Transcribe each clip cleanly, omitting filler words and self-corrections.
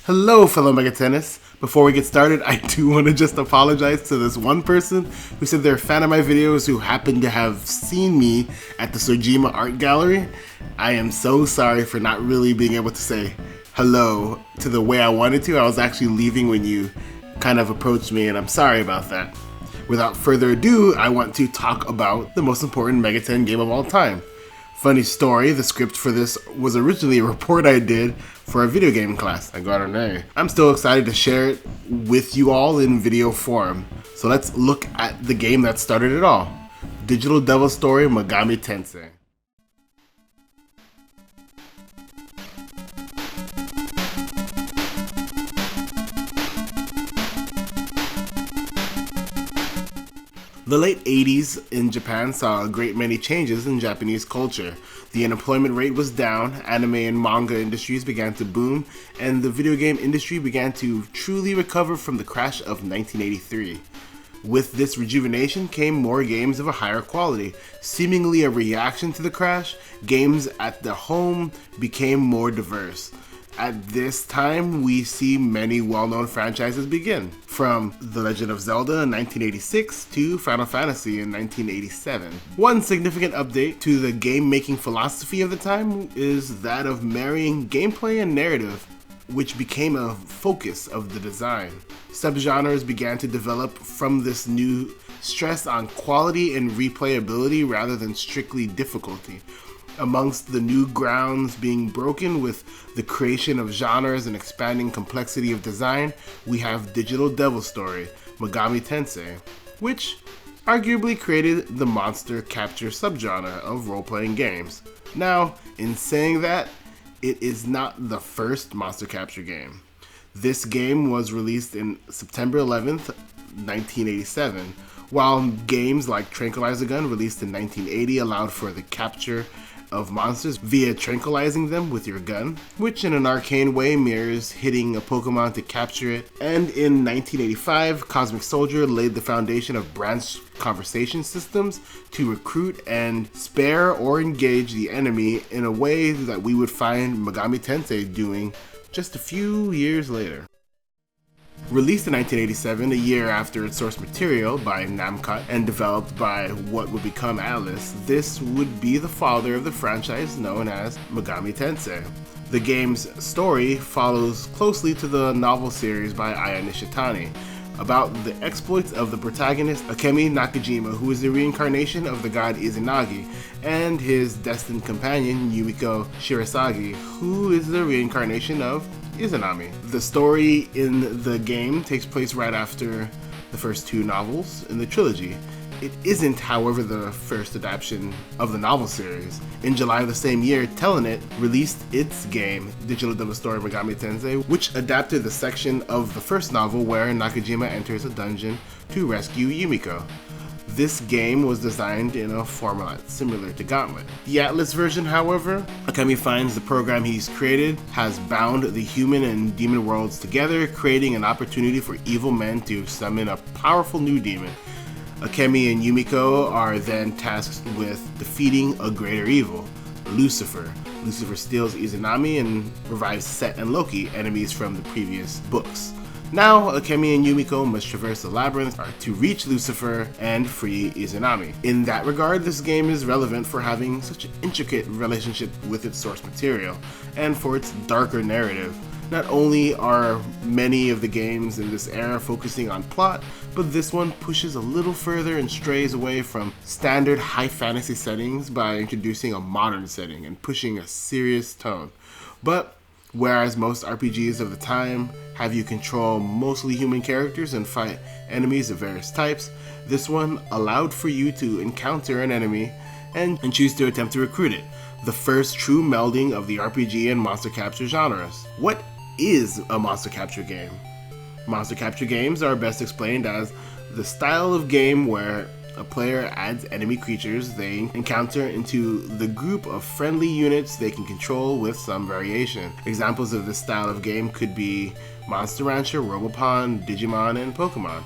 Hello, fellow Megatennists. Before we get started, I do want to just apologize to this one person who said they're a fan of my videos who happened to have seen me at the Sojima Art Gallery. I am so sorry for not really being able to say hello to the way I wanted to. I was actually leaving when you kind of approached me, and I'm sorry about that. Without further ado, I want to talk about the most important Megaten game of all time. Funny story, the script for this was originally a report I did for a video game class. I got an A. I'm still excited to share it with you all in video form. So let's look at the game that started it all. Digital Devil Story Megatennists. The late 80s in Japan saw a great many changes in Japanese culture. The unemployment rate was down, anime and manga industries began to boom, and the video game industry began to truly recover from the crash of 1983. With this rejuvenation came more games of a higher quality. Seemingly a reaction to the crash, games at the home became more diverse. At this time, we see many well-known franchises begin, from The Legend of Zelda in 1986 to Final Fantasy in 1987. One significant update to the game-making philosophy of the time is that of marrying gameplay and narrative, which became a focus of the design. Subgenres began to develop from this new stress on quality and replayability rather than strictly difficulty. Amongst the new grounds being broken with the creation of genres and expanding complexity of design, we have Digital Devil Story, Megatennists, which arguably created the monster capture subgenre of role-playing games. Now, in saying that, it is not the first monster capture game. This game was released in September 11th, 1987, while games like Tranquilizer Gun, released in 1980, allowed for the capture of monsters via tranquilizing them with your gun, which in an arcane way mirrors hitting a Pokemon to capture it. And in 1985, Cosmic Soldier laid the foundation of branched conversation systems to recruit and spare or engage the enemy in a way that we would find Megatennists doing just a few years later. Released in 1987, a year after its source material by Namco and developed by what would become Atlas, this would be the father of the franchise known as Megatennists. The game's story follows closely to the novel series by Aya Nishitani, about the exploits of the protagonist Akemi Nakajima, who is the reincarnation of the god Izanagi, and his destined companion Yumiko Shirasagi, who is the reincarnation of Izanami. The story in the game takes place right after the first two novels in the trilogy. It isn't, however, the first adaptation of the novel series. In July of the same year, Telenet released its game, Digital Devil Story Megatennists, which adapted the section of the first novel where Nakajima enters a dungeon to rescue Yumiko. This game was designed in a format similar to Gauntlet. The Atlas version, however, Akemi finds the program he's created has bound the human and demon worlds together, creating an opportunity for evil men to summon a powerful new demon. Akemi and Yumiko are then tasked with defeating a greater evil, Lucifer. Lucifer steals Izanami and revives Set and Loki, enemies from the previous books. Now, Akemi and Yumiko must traverse the labyrinth to reach Lucifer and free Izanami. In that regard, this game is relevant for having such an intricate relationship with its source material, and for its darker narrative. Not only are many of the games in this era focusing on plot, but this one pushes a little further and strays away from standard high fantasy settings by introducing a modern setting and pushing a serious tone. But whereas most RPGs of the time have you control mostly human characters and fight enemies of various types, this one allowed for you to encounter an enemy and choose to attempt to recruit it. The first true melding of the RPG and monster capture genres. What is a monster capture game? Monster capture games are best explained as the style of game where a player adds enemy creatures they encounter into the group of friendly units they can control with some variation. Examples of this style of game could be Monster Rancher, Robopon, Digimon, and Pokemon.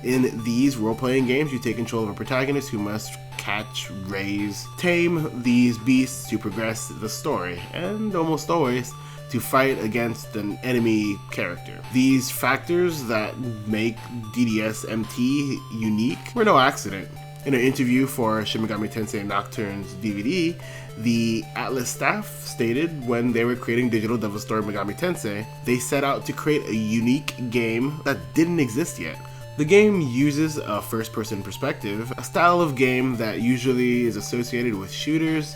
In these role-playing games, you take control of a protagonist who must catch, raise, tame these beasts to progress the story, and almost always to fight against an enemy character. These factors that make DDS MT unique were no accident. In an interview for Shin Megami Tensei Nocturne's DVD, the Atlas staff stated when they were creating Digital Devil Story Megami Tensei, they set out to create a unique game that didn't exist yet. The game uses a first-person perspective, a style of game that usually is associated with shooters,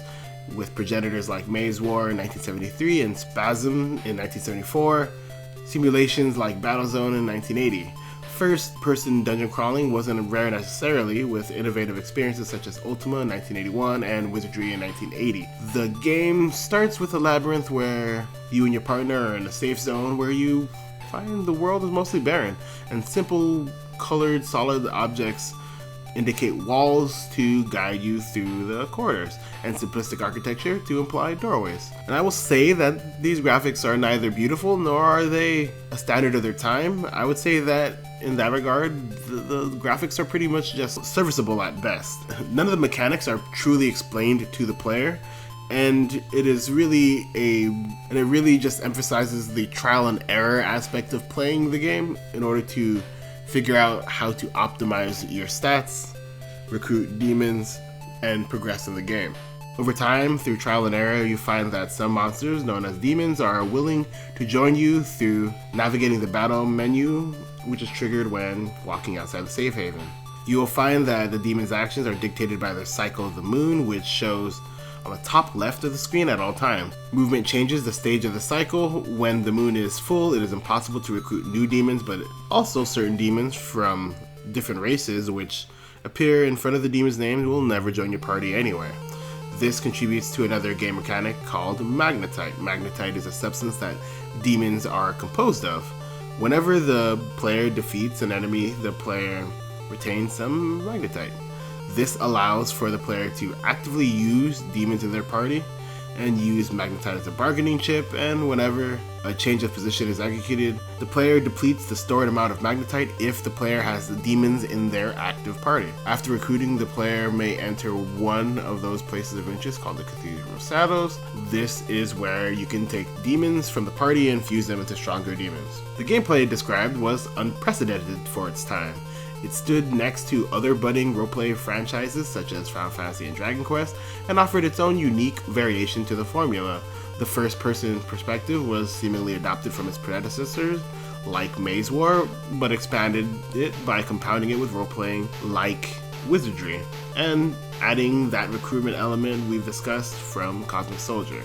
with progenitors like Maze War in 1973 and Spasm in 1974, simulations like Battlezone in 1980. First-person dungeon crawling wasn't rare necessarily, with innovative experiences such as Ultima in 1981 and Wizardry in 1980. The game starts with a labyrinth where you and your partner are in a safe zone where you find the world is mostly barren, and simple colored solid objects indicate walls to guide you through the corridors, and simplistic architecture to imply doorways. And I will say that these graphics are neither beautiful nor are they a standard of their time. I would say that in that regard, the graphics are pretty much just serviceable at best. None of the mechanics are truly explained to the player, and it really just emphasizes the trial and error aspect of playing the game in order to figure out how to optimize your stats, recruit demons, and progress in the game. Over time, through trial and error, you find that some monsters, known as demons, are willing to join you through navigating the battle menu, which is triggered when walking outside the safe haven. You will find that the demon's actions are dictated by the cycle of the moon, which shows on the top left of the screen at all times. Movement changes the stage of the cycle. When the moon is full, it is impossible to recruit new demons, but also certain demons from different races which appear in front of the demon's name will never join your party anyway. This contributes to another game mechanic called magnetite. Magnetite is a substance that demons are composed of. Whenever the player defeats an enemy, the player retains some magnetite. This allows for the player to actively use demons in their party and use magnetite as a bargaining chip, and whenever a change of position is executed, the player depletes the stored amount of magnetite if the player has the demons in their active party. After recruiting, the player may enter one of those places of interest called the Cathedral of Shadows. This is where you can take demons from the party and fuse them into stronger demons. The gameplay described was unprecedented for its time. It stood next to other budding roleplay franchises such as Final Fantasy and Dragon Quest, and offered its own unique variation to the formula. The first-person perspective was seemingly adopted from its predecessors, like Maze War, but expanded it by compounding it with roleplaying like Wizardry, and adding that recruitment element we've discussed from Cosmic Soldier.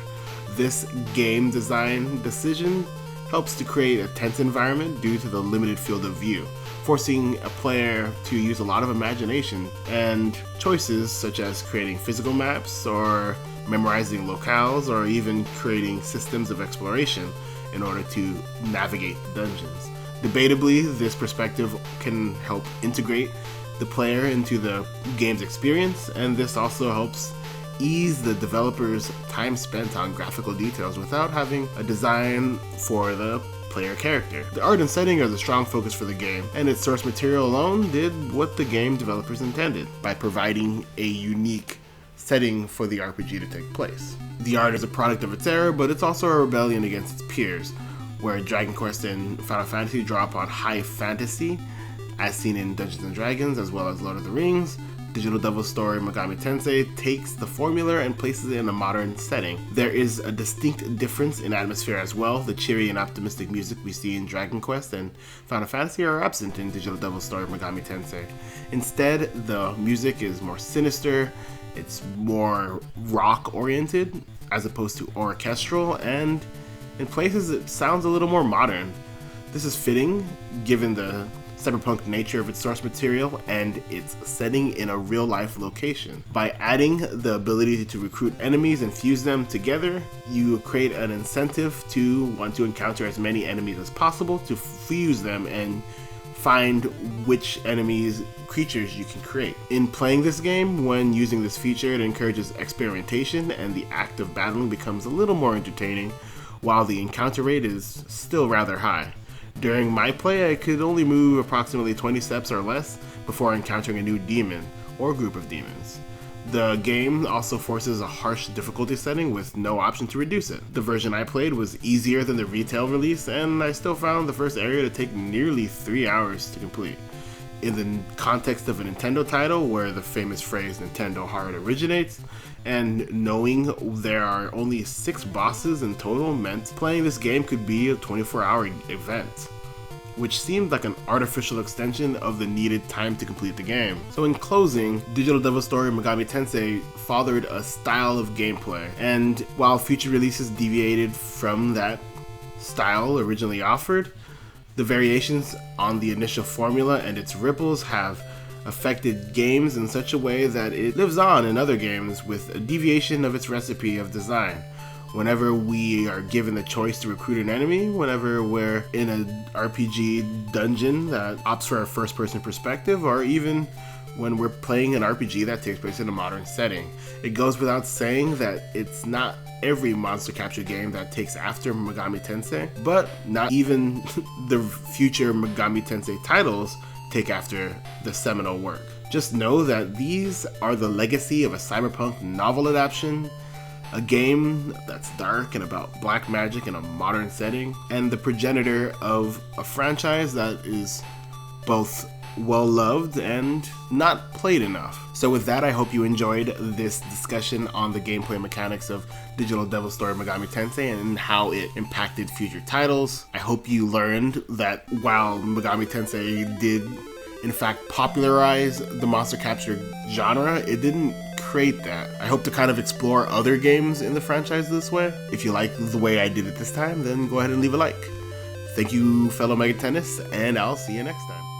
This game design decision helps to create a tense environment due to the limited field of view, forcing a player to use a lot of imagination and choices such as creating physical maps or memorizing locales or even creating systems of exploration in order to navigate the dungeons. Debatably, this perspective can help integrate the player into the game's experience, and this also helps ease the developer's time spent on graphical details without having a design for the player character. The art and setting are the strong focus for the game, and its source material alone did what the game developers intended by providing a unique setting for the RPG to take place. The art is a product of its era, but it's also a rebellion against its peers, where Dragon Quest and Final Fantasy draw upon high fantasy, as seen in Dungeons & Dragons as well as Lord of the Rings. Digital Devil Story Megami Tensei takes the formula and places it in a modern setting. There is a distinct difference in atmosphere as well. The cheery and optimistic music we see in Dragon Quest and Final Fantasy are absent in Digital Devil Story Megami Tensei. Instead, the music is more sinister, it's more rock-oriented as opposed to orchestral, and in places it sounds a little more modern. This is fitting given the cyberpunk nature of its source material and its setting in a real-life location. By adding the ability to recruit enemies and fuse them together, you create an incentive to want to encounter as many enemies as possible to fuse them and find which creatures you can create. In playing this game, when using this feature, it encourages experimentation and the act of battling becomes a little more entertaining, while the encounter rate is still rather high. During my play, I could only move approximately 20 steps or less before encountering a new demon or group of demons. The game also forces a harsh difficulty setting with no option to reduce it. The version I played was easier than the retail release, and I still found the first area to take nearly 3 hours to complete. In the context of a Nintendo title where the famous phrase Nintendo hard originates, and knowing there are only 6 bosses in total meant playing this game could be a 24-hour event, which seemed like an artificial extension of the needed time to complete the game. So in closing, Digital Devil Story Megami Tensei fathered a style of gameplay, and while future releases deviated from that style originally offered, the variations on the initial formula and its ripples have affected games in such a way that it lives on in other games with a deviation of its recipe of design. Whenever we are given the choice to recruit an enemy, whenever we're in an RPG dungeon that opts for a first-person perspective, or even when we're playing an RPG that takes place in a modern setting. It goes without saying that it's not every monster capture game that takes after Megami Tensei, but not even the future Megami Tensei titles take after the seminal work. Just know that these are the legacy of a cyberpunk novel adaptation, a game that's dark and about black magic in a modern setting, and the progenitor of a franchise that is both well loved and not played enough. So with that, I hope you enjoyed this discussion on the gameplay mechanics of Digital Devil Story Megami Tensei and how it impacted future titles. I hope you learned that while Megami Tensei did in fact popularize the monster capture genre, it didn't create that. I hope to kind of explore other games in the franchise this way. If you like the way I did it this time, then go ahead and leave a like. Thank you, fellow Megatennists, and I'll see you next time.